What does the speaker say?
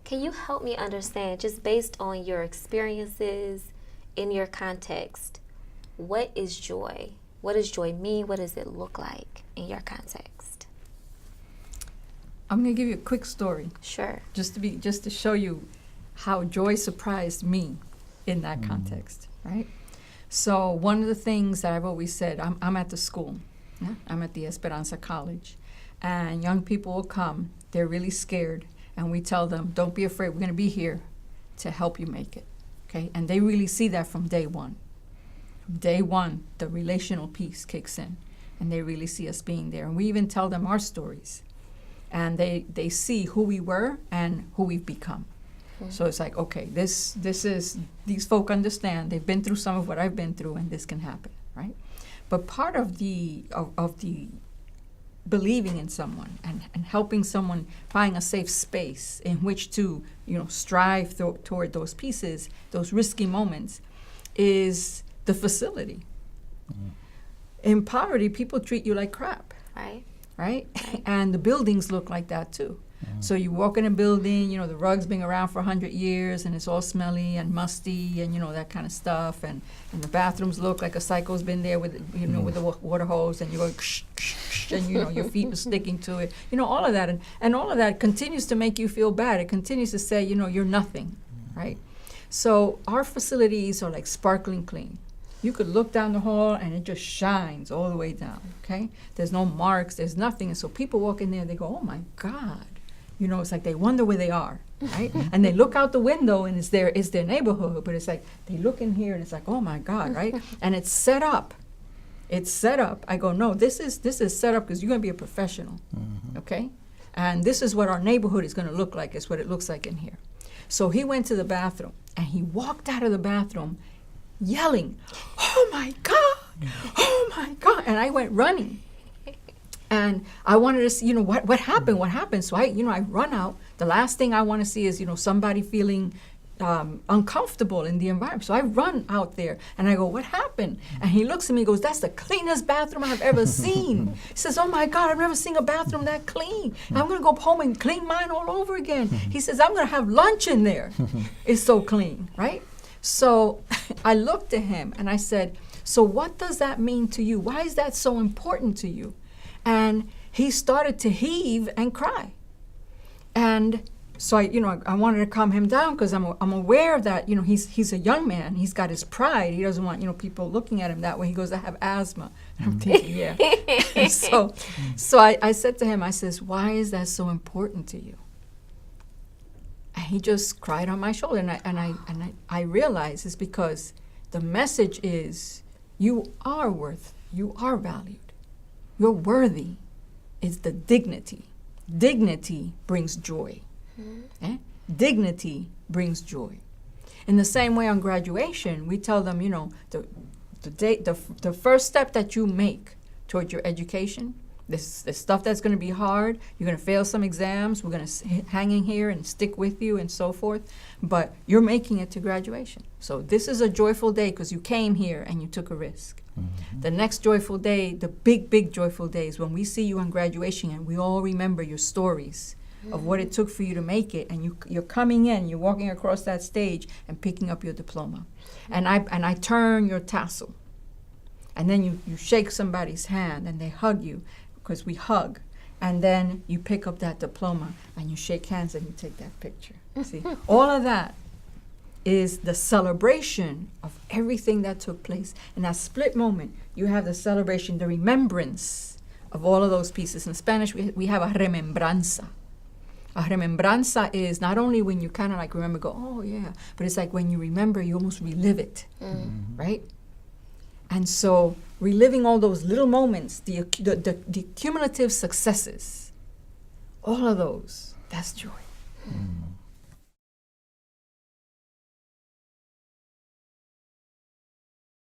Can you help me understand, just based on your experiences in your context, what is joy? What does joy mean? What does it look like in your context? I'm going to give you a quick story. Sure. Just to show you how joy surprised me in that context, right? So one of the things that I've always said, I'm at the school. Yeah? I'm at the Esperanza College. And young people will come. They're really scared. And we tell them, don't be afraid. We're going to be here to help you make it. Okay? And they really see that from day one. From day one, the relational piece kicks in. And they really see us being there. And we even tell them our stories. And they see who we were and who we've become. Mm-hmm. So it's like, okay, this is, these folk understand. They've been through some of what I've been through, and this can happen, right? But part of the believing in someone and helping someone find a safe space in which to, strive toward those pieces, those risky moments, is the facility. Mm-hmm. In poverty, people treat you like crap. Right? And the buildings look like that too. Mm-hmm. So you walk in a building, the rug's been around for 100 years and it's all smelly and musty and, that kind of stuff. And the bathrooms look like a psycho's been there with, with the water hose, and you're going, ksh, ksh, ksh, and, your feet are sticking to it. All of that. And all of that continues to make you feel bad. It continues to say, you're nothing, right? So our facilities are like sparkling clean. You could look down the hall and it just shines all the way down, okay? There's no marks, there's nothing. And so people walk in there and they go, oh my God. It's like they wonder where they are, right? And they look out the window and it's their neighborhood, but it's like they look in here and it's like, oh my God, right? And it's set up. It's set up. I go, no, this is set up because you're going to be a professional, okay? And this is what our neighborhood is going to look like. It's what it looks like in here. So he went to the bathroom and he walked out of the bathroom yelling, oh my God, oh my God. And I went running. And I wanted to see, what happened? So I run out. The last thing I want to see is, somebody feeling uncomfortable in the environment. So I run out there and I go, what happened? And he looks at me and goes, that's the cleanest bathroom I've ever seen. He says, oh my God, I've never seen a bathroom that clean. I'm going to go home and clean mine all over again. He says, I'm going to have lunch in there. It's so clean, right? So I looked at him and I said, so what does that mean to you? Why is that so important to you? And he started to heave and cry. And so I wanted to calm him down because I'm aware that, he's a young man. He's got his pride. He doesn't want, people looking at him that way. He goes, I have asthma. And I'm thinking, yeah. And so I said to him, I says, why is that so important to you? And he just cried on my shoulder, and I realized it's because the message is you are valued, you're worthy. It's the dignity. Dignity brings joy. Dignity brings joy. In the same way on graduation, we tell them, the first step that you make toward your education. This stuff that's going to be hard. You're going to fail some exams. We're going to hang in here and stick with you and so forth. But you're making it to graduation. So this is a joyful day because you came here and you took a risk. Mm-hmm. The next joyful day, the big joyful day, is when we see you on graduation and we all remember your stories of what it took for you to make it. And you're coming in, you're walking across that stage and picking up your diploma. And I turn your tassel. And then you shake somebody's hand and they hug you. Because we hug, and then you pick up that diploma and you shake hands and you take that picture. See, all of that is the celebration of everything that took place. In that split moment, you have the celebration, the remembrance of all of those pieces. In Spanish, we have a remembranza. A remembranza is not only when you kind of like remember, go, oh yeah, but it's like when you remember, you almost relive it, right? And so reliving all those little moments, the cumulative successes, all of those, that's joy.